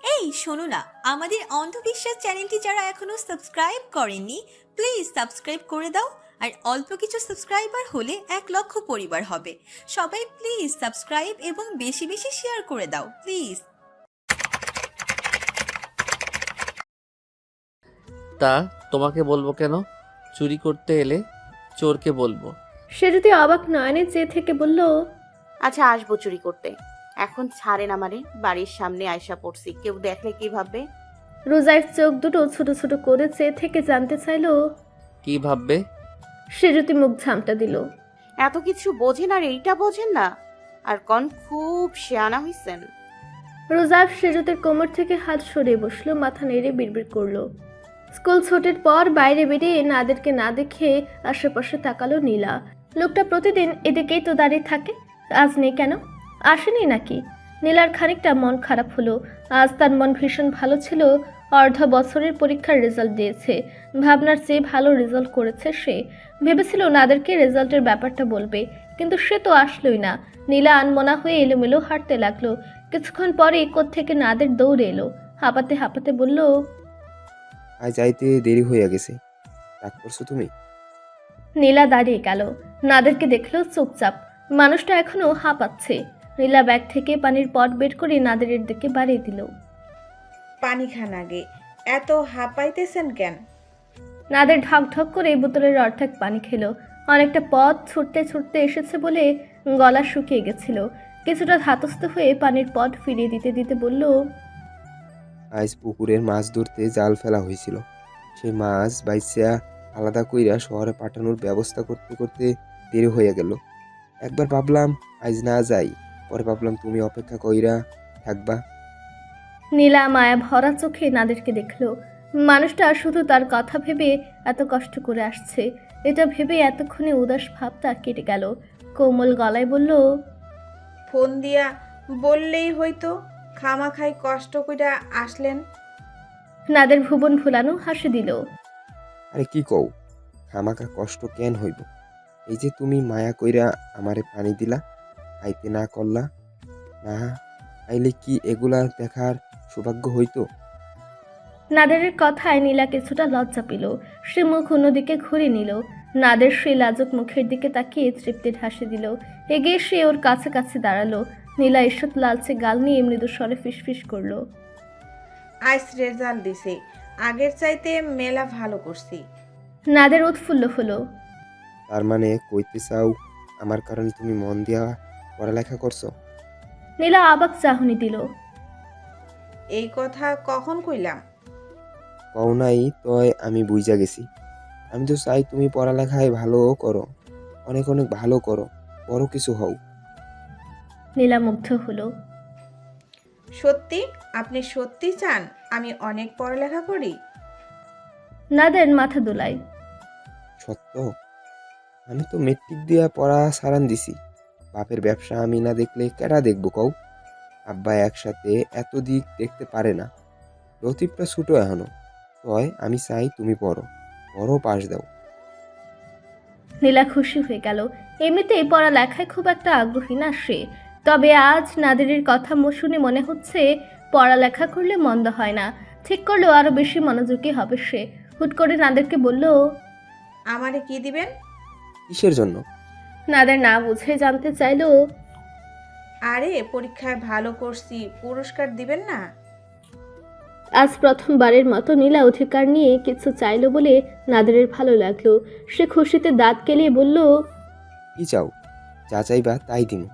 এই শোনো না, আমাদের অন্ধবিশ্বাস চ্যানেলটি যারা এখনো সাবস্ক্রাইব করেননি, প্লিজ সাবস্ক্রাইব করে দাও। আর অল্প কিছু সাবস্ক্রাইবার হলে 1 লক্ষ পরিবার হবে। সবাই প্লিজ সাবস্ক্রাইব এবং বেশি বেশি শেয়ার করে দাও প্লিজ। তা তোমাকে বলবো কেন? চুরি করতে এলে চোরকে বলবো। সে যদি অবাক নয়নে চেয়ে থেকে বলল, আচ্ছা আসবো চুরি করতে, এখন ছাড়েন আমারে। বাড়ির সামনে আয়সা পড়ছি, কেউ দেখলে কি ভাববে? রোজাইর চোখ দুটো ছোট ছোট করে চেয়ে থেকে জানতে চাইল। কি ভাববে? সে যদি মুখ ঝামটা দিল। এত কিছু বোঝেন আর এইটা বোঝেন না? আর কন খুব শেয়ানা হইছেন। রোজাইফ সেজুতের কোমর থেকে হাত সরিয়ে বসলো, মাথা নেড়ে বিড়বিড় করলো। স্কুল ছুটির পর বাইরে বেরিয়ে নাদেরকে না দেখে আশেপাশে তাকালো নীলা। লোকটা প্রতিদিন এদিকেই তো দাঁড়িয়ে থাকে, আজ নেই কেন? আসেনি নাকি? নীলার খানিকটা মন খারাপ হলো। আজ তার মন ভীষণ ভালো ছিল। অর্ধ বছরের পরীক্ষার রেজাল্ট দিয়েছে, ভাবনার চেয়ে ভালো রেজাল্ট করেছে সে। ভেবেছিল নাদেরকে রেজাল্টের ব্যাপারটা বলবে, কিন্তু সে তো আসলোই না। নীলা আনমনা হয়ে এলোমেলো হাঁটতে লাগলো। কিছুক্ষণ পরে কোত্থেকে নাদের দৌড়ে এলো, হাঁপাতে হাঁপাতে বলল, আজ যাইতে দেরি হইয়া গেছে, রাগ করছো তুমি? নীলা দাঁড়িয়ে গেল। নাদেরকে দেখলো চুপচাপ, মানুষটা এখনো হাঁপাচ্ছে। নীলা ব্যাগ থেকে পানির পট বের করে নাদেরের দিকে বাড়িয়ে দিল। পানি খান আগে, এত হাঁপাইতেছেন কেন? নাদের ঢক ঢক করে বোতলের অর্ধেক পানি খেলো। অনেকটা পথ ছুটতে ছুটতে এসেছে বলে গলা শুকিয়ে গেছিল। কিছুটা ধাতস্থ হয়ে পানির পট ফিরিয়ে দিতে দিতে বলল, আজ পুকুরের মাছ ধরতে জাল ফেলা হয়েছিল, সেই মাছ বাইসা আলাদা কইরা শহরে পাঠানোর ব্যবস্থা করতে করতে দেরি হইয়া গেল। একবার ভাবলাম আজ না যাই, পরে ভাবলাম তুমি অপেক্ষা কইরা থাকবা। নীলা মায়া ভরা চোখে নাদেরকে দেখলো। মানুষটা শুধু তার কথা ভেবে এত কষ্ট করে আসছে, এটা ভেবে এতক্ষণে উদাস ভাবটা কেটে গেল। কোমল গলায় বলল, ফোন দিয়া বললেই হইতো, খামাখাই কষ্ট কইরা আসলেন। নাদের ভুবন ভুলানো হাসি দিল। আরে কি কও, খামাকা কষ্ট কেন হইব? এই যে তুমি মায়া কইরা আমারে পানি দিলা, আইতে না করলা, না আইলে কি এগুলা দেখার সৌভাগ্য হইতো? নাদেরের কথায় নীলা কিছুটা লজ্জা পেল। সে মুখ অন্যদিকে ঘুরে নিল। নাদের সে লাজুক মুখের দিকে তাকিয়ে তৃপ্তির হাসি দিল। এগিয়ে সে ওর কাছে কাছে দাঁড়ালো। নীলা ঈষৎ লালচে গাল নিয়ে মৃদু স্বরে ফিসফিস করলো, আইস রেজাল্ট দিছে, আগের চাইতে মেলা ভালো করছি। নাদের উৎফুল্ল হলো। তার মানে কইতে চাও আমার কারণে তুমি মন দিয়া পড়ালেখা করছো? নীলা আবাক চাহনি দিল। এই কথা কখন কইলাম? কও নাই তয় আমি বুঝা গেছি। আমি তো চাই তুমি পড়ালেখায় ভালো করো, অনেক অনেক ভালো করো, বড় কিছু হও। নীলা মুগ্ধ হলো। সত্যি? আপনি সত্যি চান আমি অনেক পড়ালেখা করি? নাদের মাথা দোলায়। সত্য? আমি তো মেট্রিক দিয়া পড়া সারান দিছি। বাপের ব্যবসা আমি না দেখলে কেডা দেখবো কও? আব্বা একসাথে এত দিক দেখতে পারে না। লতিফটা ছোট এখনো, তয় আমি চাই তুমি পড়ো, বড় পাশ দাও। নীলা খুশি হয়ে গেল। এমনিতেই পড়ালেখায় খুব একটা আগ্রহী না সে, তবে আজ নাদেরের কথা শুনে মনে হচ্ছে পড়ালেখা করলে মন্দ হয় না। ঠিক করলেও আরো বেশি মনোযোগী হবে সে। হুট করে নাদেরকে বলল, আমারে কি দিবেন? কিসের জন্য? নাদের না বুঝে জানতে চাইলো। আরে পরীক্ষায় ভালো করছি, পুরস্কার দিবেন না? আজ প্রথমবারের মতো নীলা অধিকার নিয়ে কিছু চাইলো বলে নাদেরের ভালো লাগলো। সে খুশিতে দাঁত কেলিয়ে বলল, কি চাও? যা চাইবা তাই দিমু।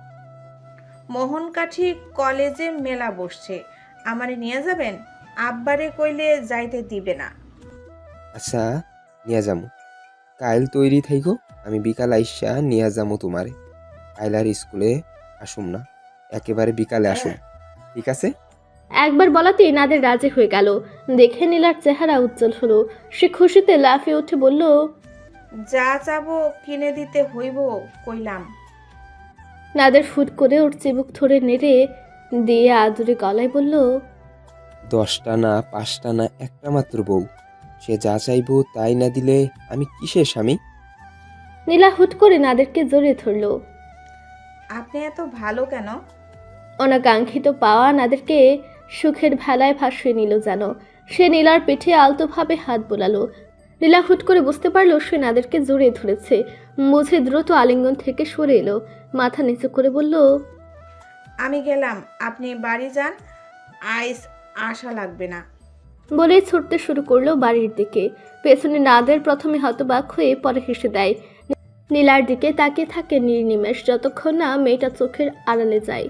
মোহনকাঠি কলেজে মেলা বসছে, আমারে নিয়ে যাবেন? আব্বারে কইলে যাইতে দিবে না। আচ্ছা নিয়া যামু, কাইল তৈরি থাইকো, আমি বিকাল আইসা নিয়া যামু তোমারে। কাইল আর স্কুলে আসুম না, একেবারে বিকালে আসুম, ঠিক আছে? একবার বলাতেই নাদের রাজি হয়ে গেল। দেখে নীলার চেহারা উজ্জ্বল হলো। সে খুশিতে লাফিয়ে উঠে বলল, যা চাবো কিনে দিতে হইব কইলাম। নাদের ফুট করে ওর চিবুক ধরে নেড়ে দিয়ে আদুরে গলায় বলল, 10টা না 5টা না একটা মাত্র বউ, সে যা চাইবো তাই না দিলে আমি কিসের স্বামী? নীলা হুট করে নাদেরকে জড়িয়ে ধরল। আপনি এত ভালো কেন? অনাকাঙ্ক্ষিত পাওয়া নাদেরকে সুখের ভেলায় ভাসিয়ে নিল যেন। সে নীলার পিঠে আলতোভাবে হাত বোলালো। নীলা হুট করে বুঝতে পারলো সে নাদেরকে জড়িয়ে ধরেছে। মুছে দ্রুত আলিঙ্গন থেকে সরে এলো, মাথা নিচু করে বলল, আমি গেলাম, আপনি বাড়ি যান, আইস আশা লাগবে না। বলেই ছুটতে শুরু করলো বাড়ির দিকে। পেছনে নাদের প্রথমে হতবাক হয়ে পরে হেসে দেয়। নীলার দিকে তাকিয়ে থাকে নির্নিমেষ, যতক্ষণ না মেয়েটা চোখের আড়ালে যায়।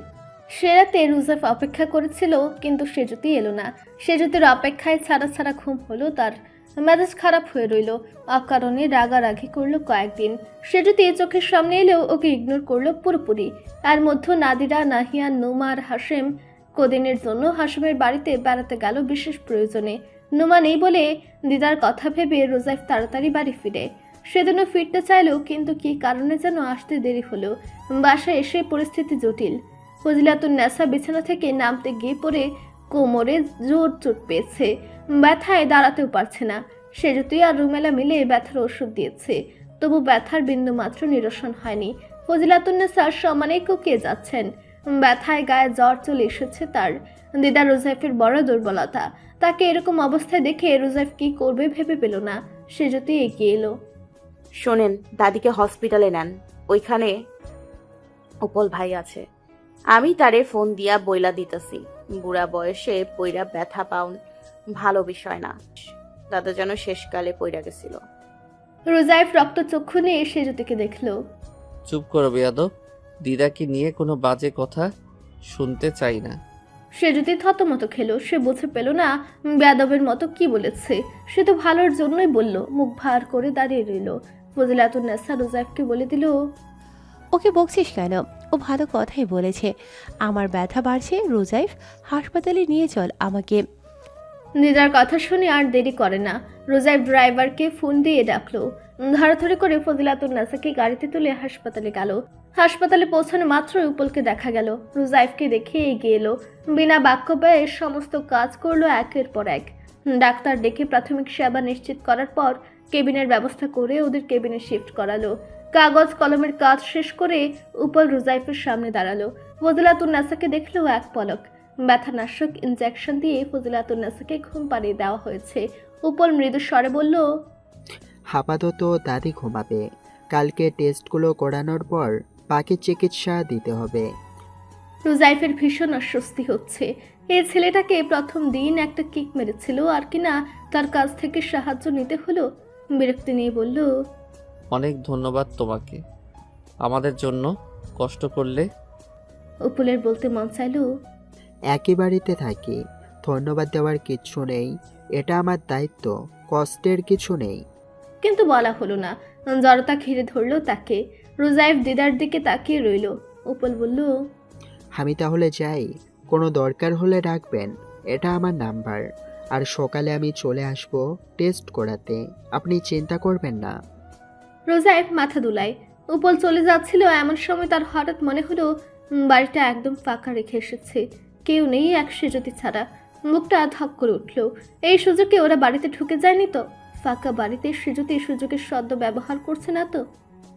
সে রাতে রুজাফ অপেক্ষা করেছিল, কিন্তু সেজুতি এলো না। সেজুতির অপেক্ষায় ছাড়া ছাড়া ঘুম হলো তার। মেজাজ খারাপ হয়ে রইল, অকারণে রাগারাগি করলো কয়েকদিন। সেজুতি চোখের সামনে এলেও ওকে ইগনোর করলো পুরোপুরি। এর মধ্যে নাদিরা, নাহিয়া, নোমার, হাসেম কদিনের জন্য হাসেমের বাড়িতে বেড়াতে গেল বিশেষ প্রয়োজনে। নোমা নেই বলে দিদার কথা ভেবে রোজাইফ তাড়াতাড়ি বাড়ি ফিরে। সেদিনও ফিরতে চাইলেও কিন্তু কী কারণে যেন আসতে দেরি হলো। বাসায় এসে পরিস্থিতি জটিল। ফজিলাতুন নেসা বিছানা থেকে নামতে গিয়ে পড়ে কোমরে জোর চোট পেয়েছে, ব্যথায় দাঁড়াতেও পারছে না। সেজুতি আর রুমেলা মিলে ব্যথার ওষুধ দিয়েছে, তবু ব্যথার বিন্দু মাত্র নিরসন হয়নি। ফজিলাতুন নেসা সমানে কুকিয়ে যাচ্ছেন। ব্যথায় গায়ে জ্বর চলে এসেছে তার। দিদা রোজাইফের বড় দুর্বলতা, তাকে এরকম অবস্থায় দেখে রোজাইফ কি করবে ভেবে পেল না। সেজুতি এগিয়ে এলো। শোনেন, দাদিকে হসপিটালে নেন, ওইখানে উপল ভাই আছে। আমি তারে ফোন দিয়া বইলা দিতেছি, বুড়া বয়সে পইরা ব্যথা পাউন ভালো বিষয় না। দাদা যেন শেষকালে পইরা গেছিল। রোজাইফ রক্তচক্ষু নিয়ে সেজুতিকে দেখলো। চুপ করো বেয়াদব, দিদাকে নিয়ে কোনো বাজে কথা শুনতে চাই না। সেজুতি থতমত খেলো। সে বুঝে পেল না বেয়াদবের মতো কি বলেছে। সে তো ভালোর জন্যই বলল। মুখ ভার করে দাঁড়িয়ে রইল। ফজিলাতুন নেসা রোজাইফকে বলে দিল, ওকে বকছিস কেন? ও ভালো কথাই বলেছে। আমার ব্যথা বাড়ছে, রোজাইফ হাসপাতালে নিয়ে চল আমাকে। দিদার কথা শুনে আর দেরি করে না। রোজাইফ ড্রাইভারকে ফোন দিয়ে ডাকলো। ধরাধরি করে ফজিলাতুন নেসাকে গাড়িতে তুলে হাসপাতালে গেল। হাসপাতালে পৌঁছানো মাত্রই উপলকে দেখা গেল। রোজাইফকে দেখে এগিয়ে এলো। বিনা বাক্য ব্যয়ে সমস্ত কাজ করলো একের পর এক। ডাক্তার ডেকে প্রাথমিক সেবা নিশ্চিত করার পর কেবিনের ব্যবস্থা করে ওদের কেবিনে শিফট করালো। কাগজ কলমের কাজ শেষ করে উপল রোজাইফের সামনে দাঁড়ালো। ফজিলাতুন নেসাকে দেখলো এক পলক। ব্যথানাশক ইনজেকশন দিয়ে ফজিলাতুন নেসাকে ঘুম পাড়িয়ে দেওয়া হয়েছে। উপল মৃদু স্বরে বলল, আপাতত দাদি ঘুমাবে, কালকে টেস্টগুলো করানোর পর বাকি চিকিৎসা দিতে হবে। রোজাইফের ভীষণ অস্বস্তি হচ্ছে। এই ছেলেটাকে প্রথম দিন একটা কিক মেরেছিল, আর কিনা তার কাছ থেকে সাহায্য নিতে হলো। বিরক্তি নিয়ে বলল, অনেক ধন্যবাদ তোমাকে, আমাদের জন্য কষ্ট করলে। উপলের বলতে মন চাইল, একই বাড়িতে থাকি, ধন্যবাদ দেওয়ার কিচ্ছু নেই, এটা আমার দায়িত্ব, কষ্টের কিছু নেই। কিন্তু বলা হলো না। জড়তা ঘিরে ধরলো তাকে। রোজাইফ দিদার দিকে তাকিয়ে রইল। উপল বলল, আমি তাহলে যাই, কোনো দরকার হলে ডাকবেন, এটা আমার নাম্বার। আর সকালে আমি চলে আসব টেস্ট করাতে, আপনি চিন্তা করবেন না। রোজাইফ মাথা দুলায়। উপল চলে যাচ্ছিল, এমন সময় তার হঠাৎ মনে হলো বাড়িটা একদম ফাঁকা রেখে এসেছে। কেউ নেই এক সেজুতি ছাড়া। মুখটা ধক করে উঠল। এই সুযোগে ওরা বাড়িতে ঢুকে যায়নি তো? ফাঁকা বাড়িতে সেজুতি সুযোগের সদ্য ব্যবহার করছে না তো?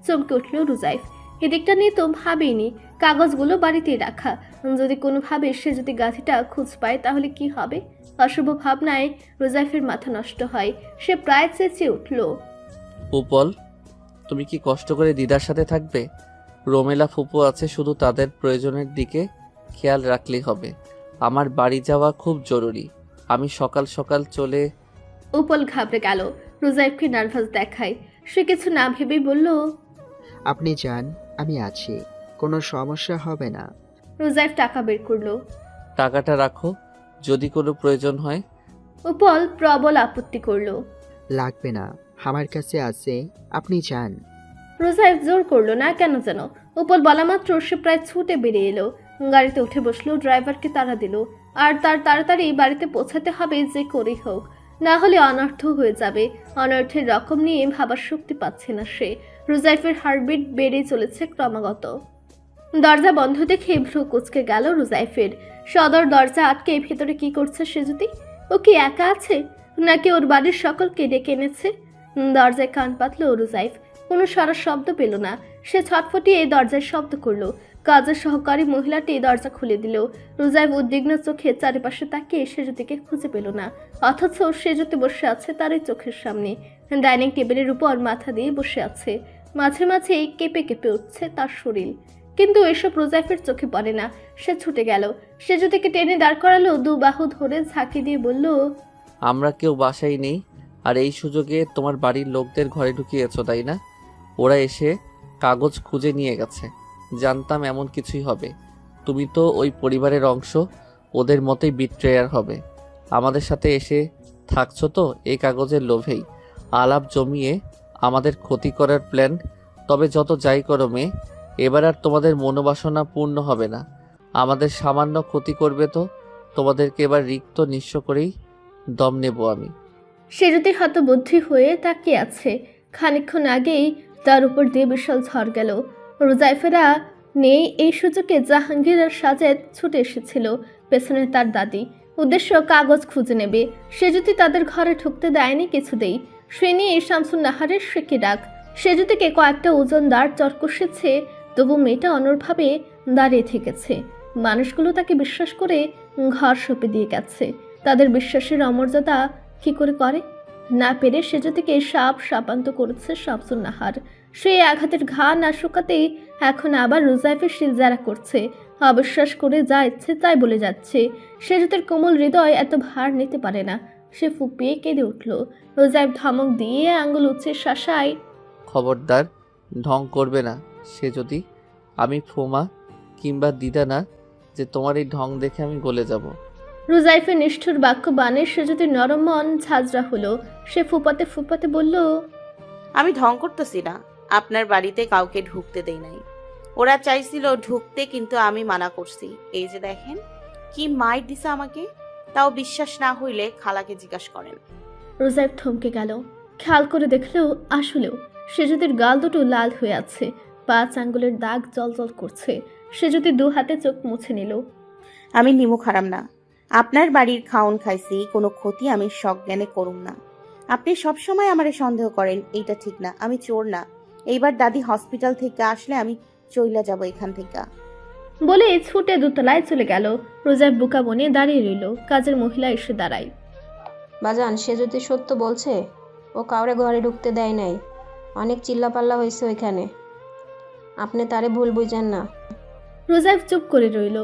চমকে উঠল রোজাইফ। এদিকটা নিয়ে তো ভাবেইনি। কাগজগুলো বাড়িতেই রাখা। যদি কোনোভাবে সে যদি গাধিটা খোঁজ পায় তাহলে কি হবে? অশুভ ভাবনায় রোজাইফের মাথা নষ্ট হয়। সে প্রায় চেঁচিয়ে উঠল, উপল, তুমি কি কষ্ট করে দিদার সাথে থাকবে? রোমেলা ফুপু আছে, শুধু তাদের প্রয়োজনের দিকে খেয়াল রাখলেই হবে। আমার বাড়ি যাওয়া খুব জরুরি, আমি সকাল সকাল চলে। উপল ঘাবড়ে গেল। রোজাইফকে নার্ভাস দেখায়। সে কিছু না ভেবেই বলল, আপনি যান, আমি আছি, কোনো সমস্যা হবে না। রোজাইফ টাকা বের করলো। টাকাটা রাখো, যদি কোনো প্রয়োজন হয়। উপল প্রবল আপত্তি করলো। লাগবে না, আমার কাছে আছে, আপনি যান। রোজাইফ জোর করলো না কেন যেন। উপল বলা মাত্র সে প্রায় ছুটে বেরিয়ে এলো। গাড়িতে উঠে বসলো, ড্রাইভারকে তাড়া দিল। আর তার তাড়াতাড়ি বাড়িতে পৌঁছাতে হবে যে করেই হোক, না হলে অনর্থ হয়ে যাবে। অনর্থের রকম নিয়ে ভাবার শক্তি পাচ্ছে না সে। রোজাইফের হার্টবিট বেড়ে চলেছে ক্রমাগত। দরজা বন্ধ দেখে ভ্রু কুচকে গেল রোজাইফের। সদর দরজা আটকে ভেতরে কি করছে সেজুতি? ও কি একা আছে, নাকি ওর বাড়ির সকলকে ডেকে এনেছে? দরজায় কান পাতল রোজাইফ। কোনো সারা শব্দ পেল না। সে ছটফটিয়ে দরজায় শব্দ করলো। কাজের সহকারী মহিলাটি দরজা খুলে দিল। রোজাইফ উদ্বিগ্ন চোখে চারিপাশে তাকিয়ে সেজুতিকে খুঁজে পেল না, অথচ সেজুতি বসে আছে তারই চোখের সামনে। ডাইনিং টেবিলের উপর মাথা দিয়ে বসে আছে, মাঝে মাঝে কেঁপে কেঁপে উঠছে তার শরীর, কিন্তু এসব রোজাইফের চোখে পড়ে না। সে ছুটে গেল, সেজুতিকে টেনে দাঁড় করালো, দু বাহু ধরে ঝাঁকি দিয়ে বলল, আমরা কেউ বাসায় নেই, আর এই সুযোগে তোমার বাড়ির লোকদের ঘরে ঢুকিয়েছো, তাই না? ওরা এসে কাগজ খুঁজে নিয়ে গেছে। জানতাম এমন কিছুই হবে। তুমি তো ওই পরিবারের অংশ, ওদের মতোই বিট্রেয়ার হবে। আমাদের সাথে এসে থাকছো তো এই কাগজের লোভেই, আলাপ জমিয়ে আমাদের ক্ষতি করার প্ল্যান। তবে যত যাই করো মেয়ে, এবার আর তোমাদের মনোবাসনা পূর্ণ হবে না। আমাদের সামান্য ক্ষতি করবে তো তোমাদেরকে এবার রিক্ত নিঃস্ব করেই দম নেব আমি। সেজুতি হতবুদ্ধি হয়ে তাকিয়ে আছে। খানিকক্ষণ আগেই তার উপর দিয়ে বিশাল ঝড় গেল। রোজাইফেরা নেই এই সুযোগে জাহাঙ্গীর আর সাজেদ ছুটে এসেছিল, পেছনে তার দাদি। উদ্দেশ্য কাগজ খুঁজে নেবে। সেজুতি তাদের ঘরে ঢুকতে দেয়নি কিছুতেই। সে নিয়ে শামসুন নাহারের শেখে ডাক। সেজুতিকে কয়েকটা ওজনদার চর কষেছে, তবু মেয়েটা অনড়ভাবে দাঁড়িয়ে থেকেছে। মানুষগুলো তাকে বিশ্বাস করে ঘর সঁপে দিয়ে গেছে। তাদের বিশ্বাসের অমর্যাদা কি করে করে? না পেরে সেজুতিকে সাপান্ত করেছে শামসুন নাহার। সেই আঘাতের ঘা না শুকাতেই এখন আবার রোজাইফের শিলজারা করছে। অবিশ্বাস করে যা ইচ্ছে তাই বলে যাচ্ছে। সেজুতের কোমল হৃদয় এত ভার নিতে পারে না। সে ফুপিয়ে কেঁদে উঠল। রোজাইফ ধমক দিয়ে আঙ্গুল উঁচে শাসায়, খবরদার ঢং করবে না। সে যদি আমি ফোমা কিংবা দিদা না, যে তোমার এই ঢং দেখে আমি গলে যাব। রোজাইফের নিষ্ঠুর বাক্য বাণে সেজুতির নরম মন ঝাঁঝরা হলো। সে ফুপাতে ফুপাতে বলল, আমি ঢং করতেছি না, আপনার বাড়িতে কাউকে ঢুকতে দেই নাই। ওরা চাইছিল ঢুকতে, কিন্তু আমি মানা করছি। এই যে দেখেন কি মাইর দিছে আমাকে। তাও বিশ্বাস না হইলে খালাকে জিজ্ঞাসা করেন। রোজাইফ থমকে গেল। খেয়াল করে দেখলো আসলেও সেজুতির গাল দুটো লাল হয়ে আছে, 5 আঙ্গুলের দাগ জলজল করছে। সেজুতি 2 হাতে চোখ মুছে নিল। আমি নিমুখ হারাম না, আপনার বাড়ির খাওন খাইছি, কোনো ক্ষতি আমি সজ্ঞানে করুম না। আপনি সবসময় আমারে সন্দেহ করেন, এইটা ঠিক না। আমি চোর না। এইবার দাদি হসপিটাল থেকে আসলে আমি চইলা যাব এখান থেকে। বলে ছুটে দোতলায় চলে গেল। রোজাইফ বুকা বনে দাঁড়িয়ে রইল। কাজের মহিলা এসে দাঁড়ায়। বাজান, সে যদি সত্য বলছে, ও কাউরে ঘরে ঢুকতে দেয় নাই। অনেক চিল্লাপাল্লা হয়েছে ওইখানে, আপনি তারে ভুল বুঝেন না। রোজাইফ চুপ করে রইল।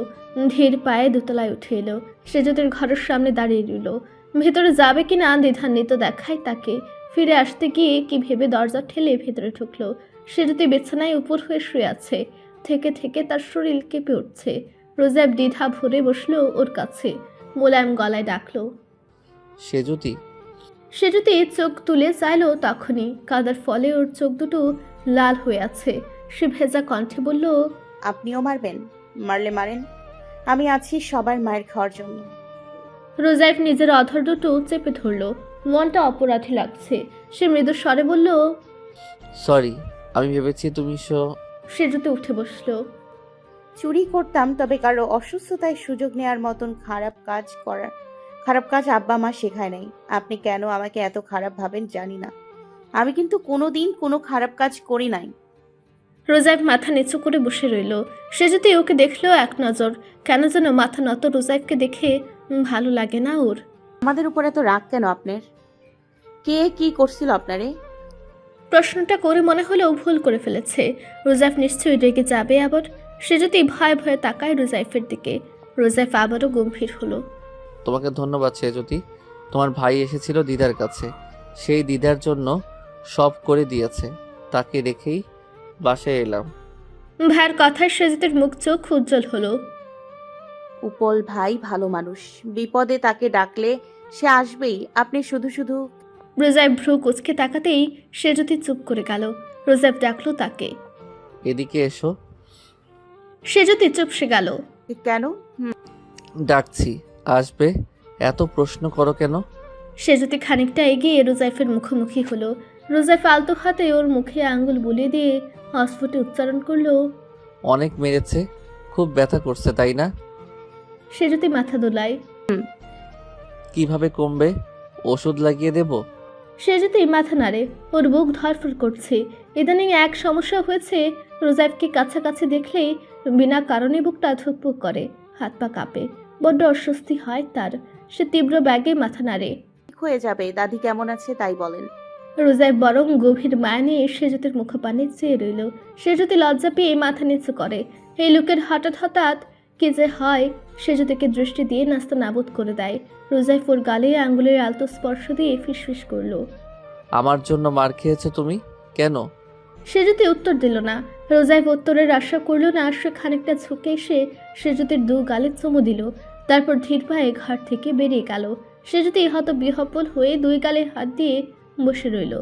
ধীর পায়ে দোতলায় উঠে এলো। সেজুতির ঘরের সামনে দাঁড়িয়ে রইল। ভেতরে যাবে কিনা দ্বিধান্বিত দেখায় তাকে। ফিরে আসতে গিয়ে কি ভেবে দরজা ঠেলে ভেতরে ঢুকলো। সেজুতি বিছানায় উপর হয়ে শুয়ে আছে। থেকে থেকে তার শরীর কেঁপে উঠছে। রোজাইফ দ্বিধা ভরে বসলো ওর কাছে, মোলায়েম গলায় ডাকলো, সেজুতি। সেজুতি চোখ তুলে চাইলো, তখনই কাদার ফলে ওর চোখ দুটো লাল হয়ে আছে। সে ভেজা কণ্ঠে বলল, আপনিও মারবেন? মারলে মারেন, আমি আছি সবার মায়ের খাওয়ার জন্য। রোজাইফ নিজের অধর দুটো চেপে ধরল। মনটা অপরাধী লাগছে। সে মৃদু স্বরে বলল, সরি, আমি ভেবেছি তুমি সেজুতি উঠে বসলো। চুরি করতাম, তবে কারো অসুস্থতায় সুযোগ নেওয়ার মতন খারাপ কাজ আব্বা মা শেখায় নাই। আপনি কেন আমাকে এত খারাপ ভাবেন জানি না। আমি কিন্তু কোনোদিন কোনো খারাপ কাজ করি নাই। রোজাইফ মাথা নিচু করে বসে রইল। সেজুতি ওকে দেখলো এক নজর। কেন যেন মাথা নত। রোজাইফকে দেখে ভালো লাগে না ওর। আমাদের উপর এত রাগ কেন আপনার? কে কি করছিল আপনারে? প্রশ্নটা করে মনে হলো ভুল করে ফেলেছে। রোজাইফ নিশ্চয়ই রেগে যাবে আবার। সেজুতি ভয়ে ভয়ে তাকায় রোজাইফের দিকে। রোজাইফ আবারও গম্ভীর হলো। তোমাকে ধন্যবাদ সেজুতি। তোমার ভাই এসেছিল দিদার কাছে, সেই দিদার জন্য সব করে দিয়েছে, তাকে রেখেই বাসায় এলাম। ভাইয়ের কথায় সেজুতির মুখ চোখ উজ্জ্বল হলো। উপল ভাই ভালো মানুষ, বিপদে তাকে ডাকলে সে আসবেই। আপনি শুধু শুধু। রোজাইফ ভ্রু কুচকে তাকাতেই সেজুতি চুপ করে গেল। রোজাইফ ডাকলো তাকে। এদিকে এসো। সেজুতি চুপসে গেল। কেন? ডাকছি, আসবে। এত প্রশ্ন করো কেন? সেজুতি খানিকটা এগিয়ে রোজাইফের মুখোমুখি হলো। রোজাইফ আলতো হাতে ওর মুখে আঙ্গুল বুলিয়ে দিয়ে অস্ফুটে উচ্চারণ করলো, অনেক মেরেছে, খুব ব্যথা করছে তাই না? সেজুতি মাথা দোলায়। কিভাবে কমবে? ওষুধ লাগিয়ে দেব? সেজুতি মাথা নাড়ে। ওর বুক ধরফর করছে। ইদানিং এক সমস্যা হয়েছে। রোজাইফকে কাছাকাছি দেখলেই বিনা কারণে বুকটা ধুকপুক করে, হাত পা কাঁপে, বড্ড অস্বস্তি হয় তার। সে তীব্র ব্যাগে মাথা নাড়ে। ঠিক হয়ে যাবে, দাদি কেমন আছে তাই বলেন। রোজাই বরং গভীর মায়া নিয়ে সেজুতের মুখপানে চেয়ে রইল। সেজুতি লজ্জা পেয়ে মাথা নিচু করে। এই লোকের হঠাৎ হঠাৎ কি যে হয়, সেজুতিকে দৃষ্টি দিয়ে নাস্তা নাবুদ করে দেয়। রোজাইফুর গালে আঙ্গুলের আলতো স্পর্শ দিয়ে ফিসফিস করলো। আমার জন্য মার খেয়েছো তুমি? কেন? সেজুতি উত্তর দিল না। রোজাইফ উত্তরের আশা করল না। সে খানিকটা ঝুঁকে এসে সেজুতির দু গালে চুমু দিল, তারপর ধীর পায়ে ঘর থেকে বেরিয়ে গেল। সেজুতি হত বিহ্বল হয়ে দুই গালে হাত দিয়ে বসে রইল।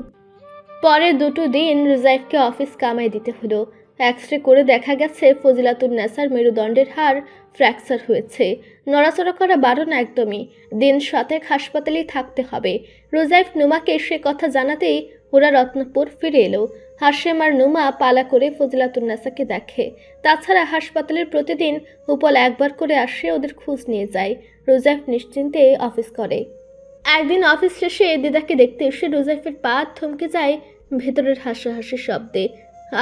পরের দুটো দিন রোজাইফকে অফিস কামাই দিতে হলো। এক্স-রে করে দেখা গেছে ফজিলাতুন নেসার মেরুদণ্ডের হাড় ফ্র্যাকচার হয়েছে। নড়াচড়া করা বারণ একদমই। দিন 7 হাসপাতালেই থাকতে হবে। রোজাইফ নুমাকে সে কথা জানাতেই ওরা রত্নপুর ফিরে এলো। হাশেম আর নুমা পালা করে ফজিলাতুন নেসাকে দেখে। তাছাড়া হাসপাতালের প্রতিদিন উপল একবার করে আসে, ওদের খোঁজ নিয়ে যায়। রোজাইফ নিশ্চিন্তে অফিস করে। একদিন অফিস শেষে দিদাকে দেখতে এসে রোজাইফের পা থমকে যায় ভেতরের হাসাহাসি শব্দে।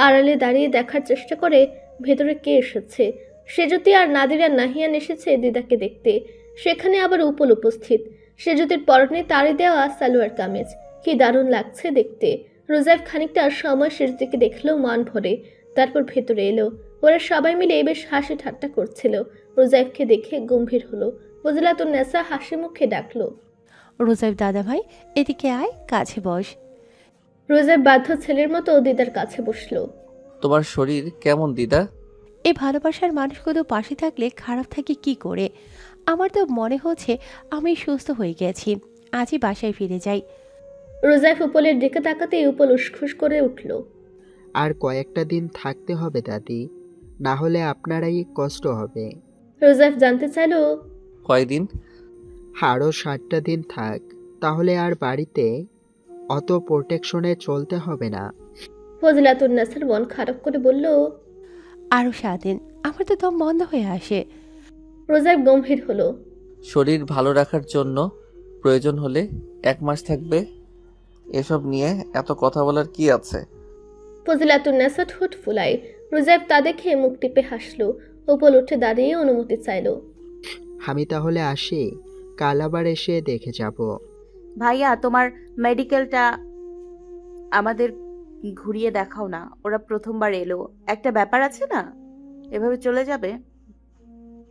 আড়ালে দাঁড়িয়ে দেখার চেষ্টা করে ভেতরে কে এসেছে। সেজুতি আর নাদিরা নাহিয়ান এসেছে দিদাকে দেখতে। সেখানে আবার উপল উপস্থিত। সেজুতির পরনে তাড়ি দেওয়া সালোয়ার কামিজ, কি দারুণ লাগছে দেখতে। রোজাইফ খানিকটা সময় সেজুতিকে দেখলো মন ভরে, তারপর ভেতরে এলো। ওরা সবাই মিলে বেশ হাসি ঠাট্টা করছিল। রোজাইফকে দেখে গম্ভীর হলো। ফজিলাতুন নেসা হাসি মুখে ডাকলো, রোজাইফ দাদা ভাই, এদিকে আয়, কাছে বস। রোজাইফ বাধ্য ছেলের মতো দিদার কাছে বসলো। তোমার শরীর কেমন দিদা? এই ভালোবাসার মানুষগুলো পাশে থাকলে খারাপ থাকে কি করে? আমার তো মনে হচ্ছে আমি সুস্থ হয়ে গেছি। আজই বাসায় ফিরে যাই। রোজাইফ উপলের দিকে তাকাতেই উপল উসখুস করে উঠল। আর কয়েকটা দিন থাকতে হবে দাদি, না হলে আপনারাই কষ্ট হবে। রোজাইফ জানতে চাইলো, কয়দিন? আরও 7টা দিন থাক, তাহলে আর বাড়িতে অত প্রোটেকশনে চলতে হবে না। ফজিলাতুন নেসার মন খারাপ করে বলল। আরও 7 দিন? আমার তো দম বন্ধ হয়ে আসে। রোজাইফ গম্ভীর হলো। শরীর ভালো রাখার জন্য প্রয়োজন হলে 1 মাস থাকবে। এসব নিয়ে এত কথা বলার কি আছে? ফজিলাতুন নেসা ঠোঁট ফুলায়। রোজাইফ তা দেখে মুখ টিপে হাসলো। উপল উঠে দাঁড়িয়ে অনুমতি চাইলো। আমি তাহলে আসি, কাল আবার এসে দেখে যাব। ভাইয়া, তোমার মেডিকেলটা আমাদের ঘুরিয়ে দেখাও না। ওরা প্রথমবার এলো, একটা ব্যাপার আছে না, এভাবে চলে যাবে?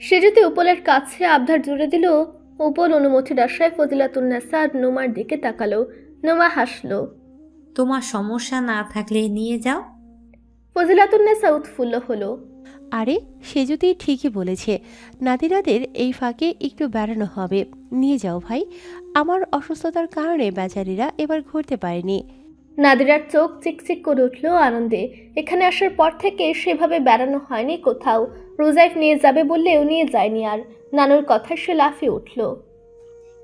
সে যদি উপলের কাছে আবদার জুড়ে দিল। উপল অনুমতির আশায় ফজিলাতুন নেসা আর নুমার দিকে তাকালো। নুমা হাসলো। তোমার সমস্যা না থাকলে নিয়ে যাও। ফজিলাতুন নেসা উৎফুল্ল হলো। আরে সে যদি ঠিকই বলেছে, নাদিরাদের এই ফাঁকে একটু বেড়ানো হবে। নিয়ে যাও ভাই। আমার অসুস্থতার কারণে বেচারিরা এবার ঘুরতে পারেনি। নাদিরার চোখ চিকচিক করে উঠল আনন্দে। এখানে আসার পর থেকে সেভাবে বেড়ানো হয়নি কোথাও। রোজাইফ নিয়ে যাবে বললেও নিয়ে যায়নি আর। নানুর কথায় সে লাফিয়ে উঠল।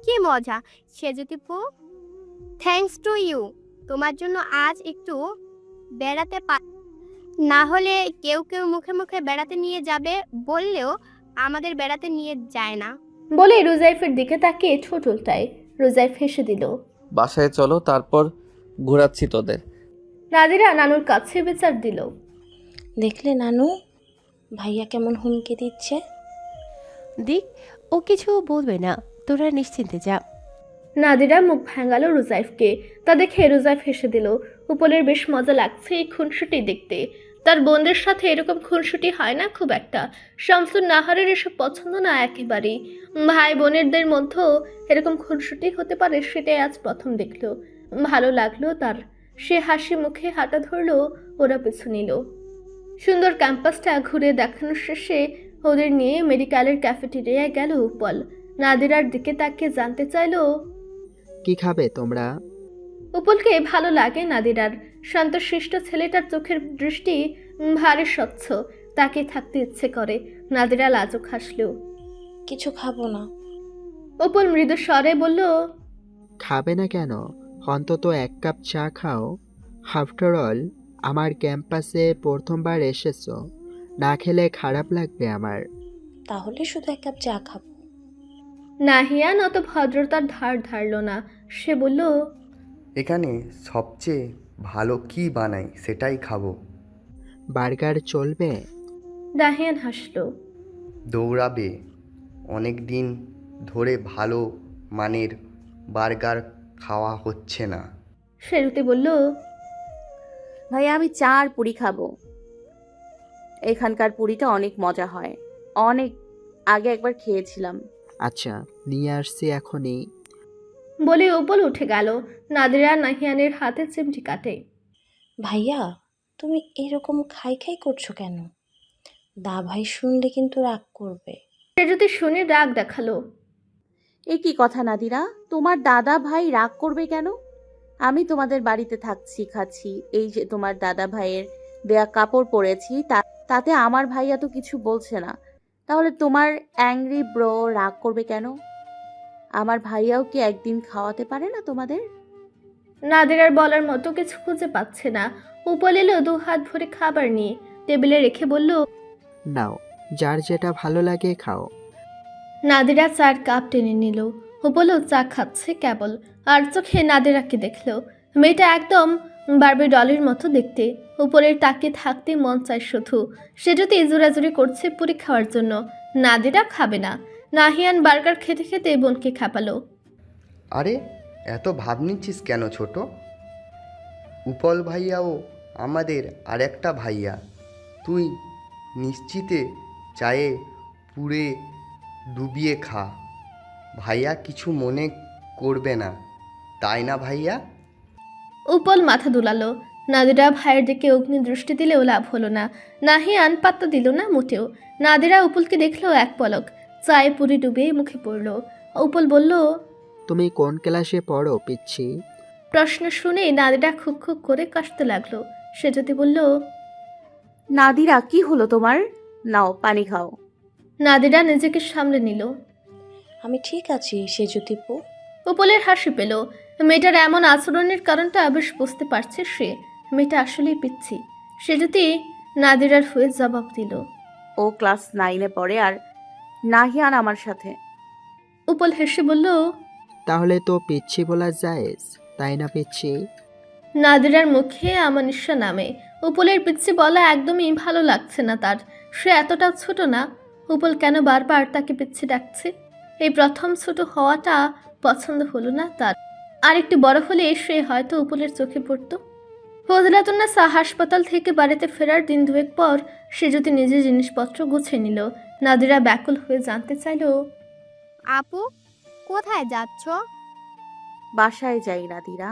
কি মজা সেজুতিপু, থ্যাঙ্কস টু ইউ। তোমার জন্য আজ একটু বেড়াতে না হলে কেউ কেউ মুখে মুখে বেড়াতে নিয়ে যাবে বললেও আমাদের বেড়াতে নিয়ে যায় না। বলে রোজাইফের দিকে তাকিয়ে ঠোঁট উল্টায়। রোজাইফ হেসে দিল। বাসায় চলো, তারপর ঘোরাচ্ছি তোদের। নাদিরা নানুর কাছে বিচার দিল। দেখলে নানু, ভাইয়া কেমন হুমকি দিচ্ছে। দিক, ও কিছু বলবে না, তোরা নিশ্চিন্তে যা। নাদিরা মুখ ভাঙালো রোজাইফকে। তা দেখে রোজাইফ হেসে দিল। উপলের বেশ মজা লাগছে এই খুনসুটি দেখতে। তার বোনদের সাথে এরকম খুনসুটি হয় না খুব একটা। শামসুন নাহারের এসব পছন্দ না একেবারেই। ভাই বোনেরদের মধ্যেও এরকম খুনসুটি হতে পারে সেটাই আজ প্রথম দেখলো। ভালো লাগলো তার। সে হাসি মুখে হাঁটা ধরলো, ওরা পিছু নিল। সুন্দর ক্যাম্পাসটা ঘুরে দেখানোর শেষে ওদের নিয়ে মেডিকেলের ক্যাফেটেরিয়ায় গেল উপল। নাদিরার দিকে তাকিয়ে জানতে চাইলো, কি খাবে তোমরা? উপলকে ভালো লাগে নাদিরার। শান্তশিষ্ট ছেলেটার চোখের দৃষ্টি ভারী স্বচ্ছ, তাকে থাকতে ইচ্ছে করে। নাদিরা লাজুক হাসলো। কিছু খাবো না। উপল মৃদু স্বরে বলল, খাবে না কেন? অন্তত 1 কাপ চা খাও। আফটার অল আমার ক্যাম্পাসে প্রথমবার এসেছো, না খেলে খারাপ লাগবে আমার। তাহলে শুধু 1 কাপ চা খাবো। নাহিয়ান অত ভদ্রতার ধার ধারল না। সে বলল, এখানে সবচেয়ে ভালো কি বানাই সেটাই খাবো। বার্গার চলবে? রাহিয়ান হাসলো। দৌড়াবে, অনেক দিন ধরে ভালো মানের বার্গার খাওয়া হচ্ছে না। সেজুতি বলল, ভাইয়া আমি চা আর পুরি খাবো। এখানকার পুরিটা অনেক মজা হয়, অনেক আগে একবার খেয়েছিলাম। আচ্ছা, নিয়ে আসছি এখনই। বলে উপল উঠে গেল। নাদিরা নাহিয়ানের হাতে চিমটি কাটে। ভাইয়া তুমি এরকম খাই খাই করছো কেন? দা ভাই শুনলে কিন্তু রাগ করবে। সেজুতি শুনে রাগ দেখালো। এ কি কথা নাদিরা, তোমার দাদা ভাই রাগ করবে কেন? আমি তোমাদের বাড়িতে থাকছি, খাচ্ছি, এই যে তোমার দাদা ভাইয়ের দেয়া কাপড় পরেছি, তাতে আমার ভাইয়া তো কিছু বলছে না, তাহলে তোমার অ্যাংরি ব্রো রাগ করবে কেন? আমার ভাইয়াও কি একদিন খাওয়াতে পারে না তোমাদের? নাদিরার বলার মতো কিছু খুঁজে পাচ্ছে না। উপল এলো 2 হাত ভরে খাবার নিয়ে টেবিলে রেখে বলল, নাও, যার যেটা ভালো লাগে খাও। নাদিরা 4 কাপ টেনে নিল। উপলও চা খাচ্ছে কেবল, আর চোখে নাদিরাকে দেখলো। মেয়েটা একদম বারবি ডলের মতো দেখতে। উপরের তাকিয়ে থাকতে মন চায় শুধু। সে যদি জোরাজুরি করছে পুরি খাওয়ার জন্য। নাদিরা খাবে না। নাহিয়ান বার্গার খেতে খেতে বোনকে খাপালো। আরে এত ভাব নিচ্ছিস কেন ছোট? উপল ভাইয়াও আমাদের আরেকটা ভাইয়া। তুই নিশ্চিতে চায়ে পুরে ডুবিয়ে খা, ভাইয়া কিছু মনে করবে না, তাই না ভাইয়া? উপল মাথা দুলালো। নাদিরা ভাইয়ের দিকে অগ্নি দৃষ্টি দিলেও লাভ হলো না। নাহিয়ান পাত্তা দিল না মোটেও। নাদিরা উপলকে দেখলো এক পলক। চায়ে পুরি ডুবে মুখে পড়ল। উপল বলল, তুমি কোন ক্লাসে পড়ো পিচ্ছি? প্রশ্ন শুনে নাদিরা খুব খুব করে কাশতে লাগলো। সে যদি বলল, নাদিরা কি হলো তোমার? নাও পানি খাও। নাদিরা নিজেকে সামলে নিল। আমি ঠিক আছি সেজুতিপু। উপলের হাসি পেল। মেয়েটার এমন আচরণের কারণটা বেশ বুঝতে পারছে সে। মেয়েটা আসলেই পিচ্ছি। সে যদি নাদিরার হয়ে জবাব দিল, ও ক্লাস 9-এ পড়ে আর নাহিয়ান আমার সাথে। উপল হেসে বলল, তাহলে তো পিচ্ছি বলা যায়, তাই না পিচ্ছি? নাদিরার মুখে আমানিশা নামে। উপলের পিচ্ছি বলা একদমই ভালো লাগছে না তার। সে এতটা ছোট না। উপল কেন বারবার তাকে পিচ্ছি ডাকছে? এই প্রথম ছোট হওয়াটা পছন্দ হলো না তার। আর একটু বড় হলে সে হয়তো উপলের চোখে পড়ত। ফজলাতুন্নেসা হাসপাতাল থেকে বাড়িতে ফেরার দিন 2 পর সে যদি নিজের জিনিসপত্র গুছিয়ে নিল। নাদিরা ব্যাকুল হয়ে জানতে চাইল, আপু কোথায় যাচ্ছ? বাসায় যাই নাদিরা,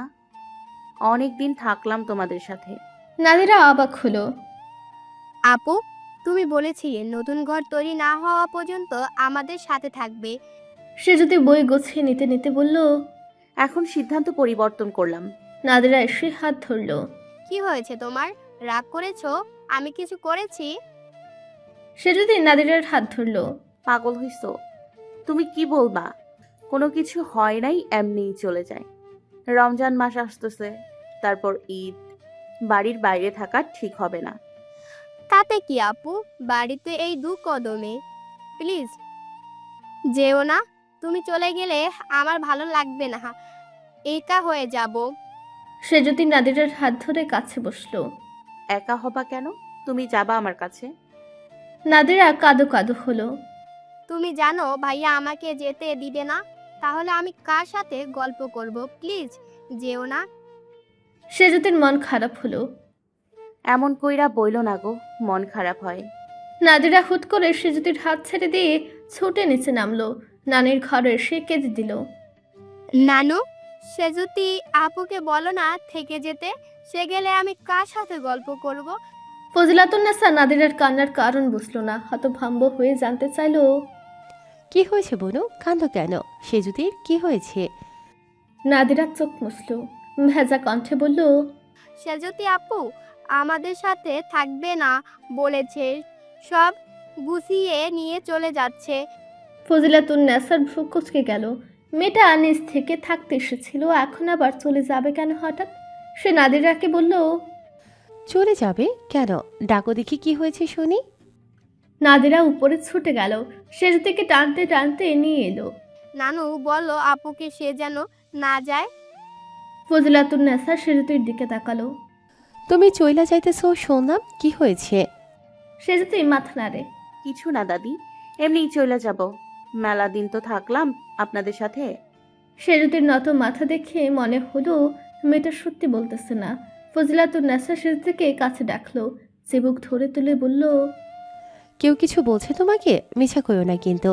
অনেক দিন থাকলাম তোমাদের সাথে। নাদিরা অবাক হলো। আপু তুমি বলেছিলে নতুন ঘর তৈরি না হওয়া পর্যন্ত আমাদের সাথে থাকবে। সে যদি বই গুছিয়ে নিতে নিতে বলল। এখন সিদ্ধান্ত পরিবর্তন করলাম। নাদিরা এসে হাত ধরল। কি হয়েছে তোমার? রাগ করেছো? আমি কিছু করেছি? সে যদি নাদিরার হাত ধরল। পাগল হইছো? তুমি কি বলবা? কোনো কিছু হয় নাই, এমনিই চলে যায়। রমজান মাস আসতেছে, তারপর ঈদ, বাড়ির বাইরে থাকা ঠিক হবে না। তাতে কি আপু, বাড়িতে এই 2 কদমে। প্লিজ যেও না, তুমি চলে গেলে আমার ভালো লাগবে না, একা হয়ে যাব। সে যদি নাদিরার হাত ধরে কাছে বসলো। একা হবা কেন? তুমি যাবা আমার কাছে। নাদিরা কাঁদো কাঁদো হলো। তুমি জানো ভাইয়া আমাকে যেতে দিবে না, তাহলে আমি কার সাথে গল্প করব? প্লিজ যেও না। সে যদি মন খারাপ হলো। এমন কইরা বইলো না গো, মন খারাপ হয়। নাদিরা হুট করে সে যদি হাত ছেড়ে দিয়ে ছুটে নিচে নামলো। নানির ঘরে এসে কেঁদে দিল। নানু, সে যদি আপুকে বলো না থেকে যেতে, সে গেলে আমি কার সাথে গল্প করব? ফজলাতুন্নেসা নাদিরার কান্নার কারণ বুঝলো না। হতভম্ব হয়ে জানতে চাইলো, কি হয়েছে বনু, কাঁদো কেন? সেজুতির কি হয়েছে? নাদিরা চোখ মুছলো। ভেজা কণ্ঠে বলল, সে যদি আপু আমাদের সাথে থাকবে না বলেছে, সব গুছিয়ে নিয়ে চলে যাচ্ছে। ফজলাতুন্নেসার ভ্রু কুঁচকে গেল। মেয়েটা নিজ থেকে থাকতে এসেছিল, এখন আবার চলে যাবে কেন হঠাৎ? সে নাদিরাকে বলল, চলে যাবে কেন? ডাকো দেখি কি হয়েছে শুনি। নাদিরা উপরে ছুটে গেল। সেজুতিকে টানতে টানতে নিয়ে এলো। নানু বলো আপুকে সে যেন না যায়। ফজলাতুন্নেসা সেজুতির দিকে তাকালো। তুমি চইলা যাইতেছো শুনলাম, কি হয়েছে? সেজুতি মাথা নাড়ে। কিছু না দাদি, এমনিই চলে যাব। মেলা দিন তো থাকলাম আপনাদের সাথে। সেজুতির নত মাথা দেখে মনে হলো মেয়েটা সত্যি বলতেছে না। ফজিলাতুন্নেসা সেজুতিকে কাছে ডাকলো, চিবুক ধরে তুলে বলল, কেউ কিছু বলছে তোমাকে? মিছা কইও না কিন্তু।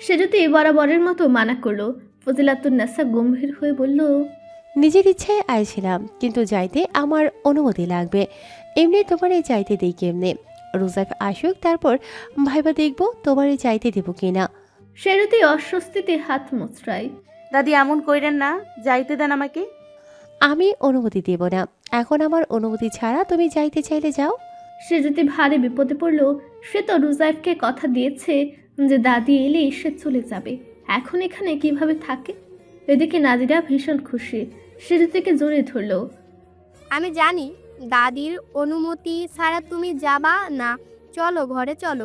সেজুতি বরাবরের মতো মানা করলো। ফজিলাতুন্নেসা গম্ভীর হয়ে বলল, নিজের ইচ্ছায় আইছিলাম, কিন্তু যাইতে আমার অনুমতি লাগবে। এমনি তোমারে যাইতে দিই কেমনে? রোজাইফ আসুক, তারপর ভাইবা দেখবো তোমারে যাইতে দেবো কিনা। সেজুতি অস্বস্তিতে হাত মুচড়ায়। দাদি এমন কইরেন না, যাইতে দেন আমাকে। আমি অনুমতি দেব না। এখন আমার অনুমতি ছাড়া তুমি যাইতে চাইলে যাও। সেজুতি ভারী বিপদে পড়ল। সে তো রুজাইফকে কথা দিয়েছে যে দাদি এলে সে চলে যাবে। এখন এখানে কিভাবে থাকে? এদিকে নাদিরা ভীষণ খুশি, সেজুতিকে জড়িয়ে ধরল। আমি জানি দাদির অনুমতি ছাড়া তুমি যাবা না, চলো ঘরে চলো।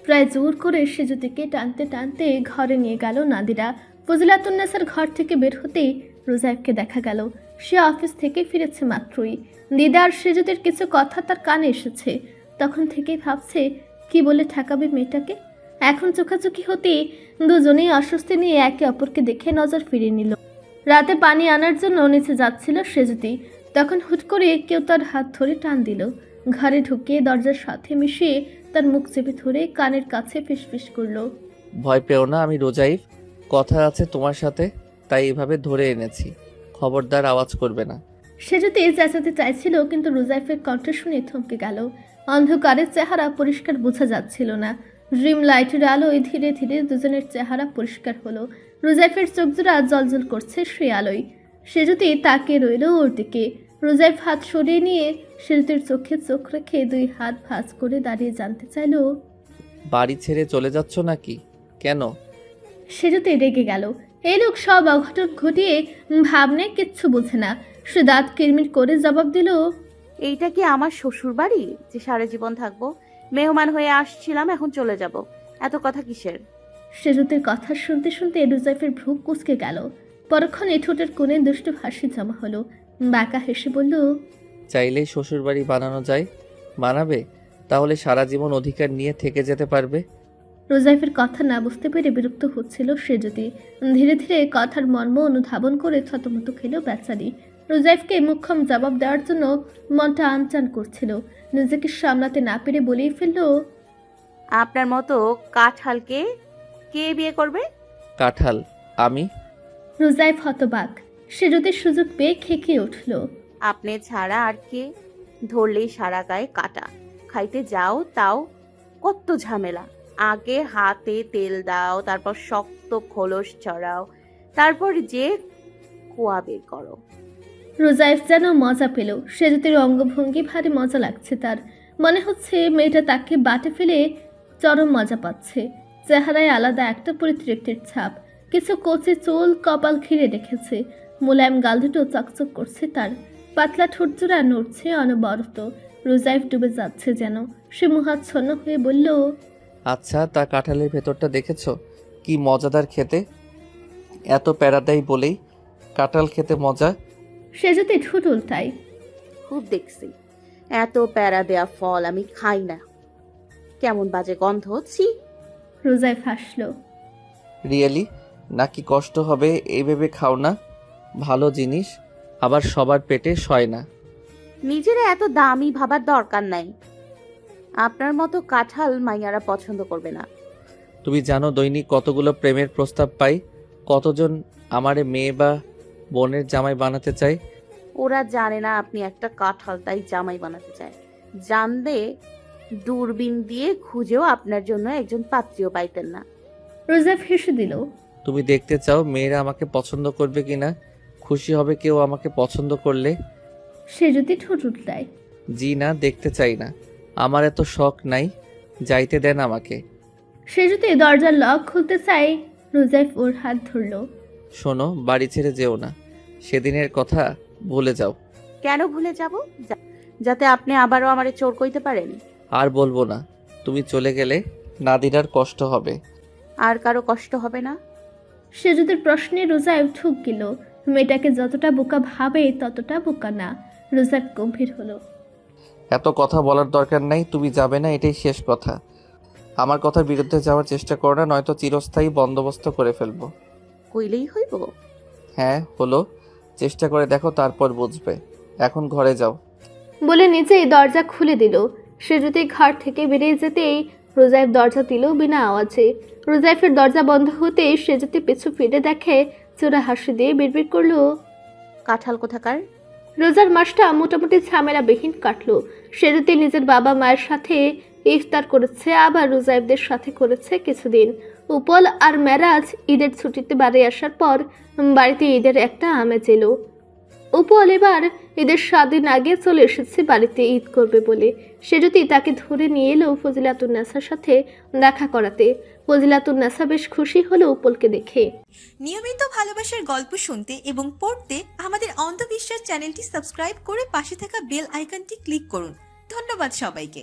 প্রায় জোর করে সেজুতিকে টানতে টানতে ঘরে নিয়ে গেল নাদিরা। ফজিলাতুন্নেসার ঘর থেকে বের হতেই রুজাইফকে দেখা গেল। সে অফিস থেকে ফিরেছে মাত্রই। দিদার সেজুতির কিছু কথা তার কানে এসেছে। তখন থেকেই ভাবছে কি বলে ঠেকাবে মেয়েটাকে। এখন চোখাচোখি হতেই দুজনেই অস্বস্তি নিয়ে একে অপরকে দেখে নজর ফিরিয়ে নিল। রাতে পানি আনার জন্য নিচে যাচ্ছিল সেজুতি, তখন হুট করে কেউ তার হাত ধরে টান দিল। ঘরে ঢুকিয়ে দরজার সাথে মিশিয়ে তার মুখ চেপে ধরে কানের কাছে ফিসফিস করলো, ভয় পেও না, আমি রোজাইফ। কথা আছে তোমার সাথে, তাই এভাবে ধরে এনেছি। খবরদার আওয়াজ করবে না। সেজুতি চেঁচাতে চাইছিল, কিন্তু রুজাইফের কণ্ঠ শুনে থমকে গেল। অন্ধকারের চেহারা পরিষ্কার বোঝা যাচ্ছিল না। ড্রিম লাইটের আলোয় ধীরে ধীরে দুজনের চেহারা পরিষ্কার হলো। রুজাইফের চোখজোড়া জলজল করছে সে আলোয়। সেজুতি তাকিয়ে রইল ওর দিকে। রুজাইফ হাত সরিয়ে নিয়ে সেজুতির চোখে চোখ রেখে দুই হাত ভাঁজ করে দাঁড়িয়ে জানতে চাইল, বাড়ি ছেড়ে চলে যাচ্ছ নাকি? কেন? সেজুতি রেগে গেল। এই লোক সব অঘটন ঘটিয়ে ভাবনে কিচ্ছু বোঝে না। সে দাঁত কিরমির করে জবাব দিল, এইটা কি আমার শ্বশুর বাড়ি যে সারা জীবন থাকবো? মেহমান হয়ে আসছিলাম, এখন চলে যাব। এত কথা কিসের? সেজুতির কথা শুনতে শুনতে রুজাইফের ভ্রু কুঁচকে গেল। পরক্ষণে ঠোঁটের কোণে দুষ্টু হাসি জমা হলো। বাঁকা হেসে বলল, চাইলেই শ্বশুরবাড়ি বানানো যায়। বানাবে? তাহলে সারা জীবন অধিকার নিয়ে থেকে যেতে পারবে। রোজাইফের কথা না বুঝতে পেরে বিরক্ত হচ্ছিল সেজুতি। ধীরে ধীরে কথার মর্ম অনুধাবন করে থতমত খেল বেচারি। রোজাইফকে মুখ্যম জবাব দেওয়ার জন্য মনটা আনচান করছিল। নিজেকে সামলাতে না পেরে বলেই ফেলল, আপনার মতো কাঁঠালকে কে বিয়ে করবে? কাঁঠাল? আমি? রোজাইফ হতবাক। সেজুতির সুযোগ পেয়ে খেকিয়ে উঠল। আপনি ছাড়া আর কে? ধরলেই সারা গায়ে কাটা। খাইতে যাও তাও কত ঝামেলা। আগে হাতে তেল দাও, তারপর শক্ত খোলস ছড়াও, তারপর যে কুয়া বের করো। রোজাইফ যেন মজা পেল। সেজুতির অঙ্গভঙ্গি ভারী মজা লাগছে তার। মনে হচ্ছে মেয়েটা তাকে বাটে ফেলে চরম মজা পাচ্ছে। চেহারায় আলাদা একটা পরিতৃপ্তির ছাপ। কিছু কচি চুল কপাল ঘিরে রেখেছে। মোলায়েম গাল দুটো চকচক করছে তার। পাতলা ঠোঁটজোড়া নড়ছে অনবরত। রোজাইফ ডুবে যাচ্ছে যেন। সে মোহাচ্ছন্ন হয়ে বলল, আচ্ছা, তা কাঁঠালের ভেতরটা দেখেছো? কি মজাদার খেতে। এত প্যারা দেয় বলেই কাঁঠাল খেতে মজা। সেজুতি ঠোঁট উল্টায়। খুব দেখছি, এত প্যারা দেয়া ফল আমি খাই না। কেমন বাজে গন্ধ হচ্ছি। রোজাইফ হাসল। রিয়েলি? নাকি কষ্ট হবে এই ভেবে খাও না? ভালো জিনিস আবার সবার পেটে সয় না। নিজেরা এত দামি ভাবার দরকার নাই। আপনার মতো কাঁঠাল মাইয়ারা পছন্দ করবে না। তুমি জানো দৈনিক কতগুলো প্রেমের প্রস্তাব পাই? কতজন আমারে মেয়ে বা বোনের জামাই বানাতে চায়। ওরা জানে না আপনি একটা কাঁঠাল, তাই জামাই বানাতে চায়। জানলে দূরবীন দিয়ে খুঁজেও আপনার জন্য একজন পাত্রীও পাইতেন না। রোজাইফ হেসে দিল। তুমি দেখতে চাও মেয়েরা আমাকে পছন্দ করবে কিনা? খুশি হবে কেউ আমাকে পছন্দ করলে? সেজুতি ঠোঁট উল্টায়। জি না, দেখতে চাই না। আমার এত শখ নাই। যাইতে দেন আমাকে। সেজুতি দরজার লক খুলতে চাই। রোজাইফ ওর হাত ধরল। শোনো, বাড়ি ছেড়ে যেও না। সেদিনের কথা ভুলে যাও। কেন ভুলে যাব? যাতে আপনি আবারও আমারে চোর কইতে পারেন। আর বলবো না। তুমি চলে গেলে নাদিরার কষ্ট হবে। আর কারো কষ্ট হবে না। সেজুতির প্রশ্নে রোজাইফ ঠুক গেল। মেয়েটাকে যতটা বোকা ভাবে ততটা বোকা না। রোজাইফ গম্ভীর হলো। এত কথা বলার দরকার নাই, তুমি যাবে না এটাই শেষ কথা। আমার কথার বিরুদ্ধে যাওয়ার চেষ্টা করো না, নয়তো চিরস্থায়ী বন্দোবস্ত করে ফেলবো। কইলেই হইব। হ্যাঁ হলো, চেষ্টা করে দেখো তারপর বুঝবে। এখন ঘরে যাও। বলে নিজেই দরজা খুলে দিল। সে যদি ঘর থেকে বেরিয়ে যেতেই রোজাইফ দরজা দিল বিনা আওয়াজে। রোজাইফের দরজা বন্ধ হতেই সে যদি পিছু ফিরে দেখে, চোরা হাসি দিয়ে বিড়বিড় করলো, কাঁঠাল কোথাকার। রোজার মাসটা মোটামুটি ঝামেলাবিহীন কাটলো। সে যদি নিজের বাবা মায়ের সাথে ইফতার করেছে, আবার রোজাইফদের সাথে করেছে কিছুদিন। উপল আর মেরাজ ঈদের ছুটিতে বাড়ি আসার পর বাড়িতে ঈদের একটা আমেজ এলো। উপল এবার ঈদের 7 দিন আগে চলে এসেছে বাড়িতে ঈদ করবে বলে। সে যদি তাকে ধরে নিয়ে এলো ফজিলাতুন্নেসার সাথে দেখা করাতে। ফজিলাতুন্নেসা বেশ খুশি হলো উপলকে দেখে। নিয়মিত ভালোবাসার গল্প শুনতে এবং পড়তে আমাদের অন্ধবিশ্বাস চ্যানেলটি সাবস্ক্রাইব করে পাশে থাকা বেল আইকনটি ক্লিক করুন। ধন্যবাদ সবাইকে।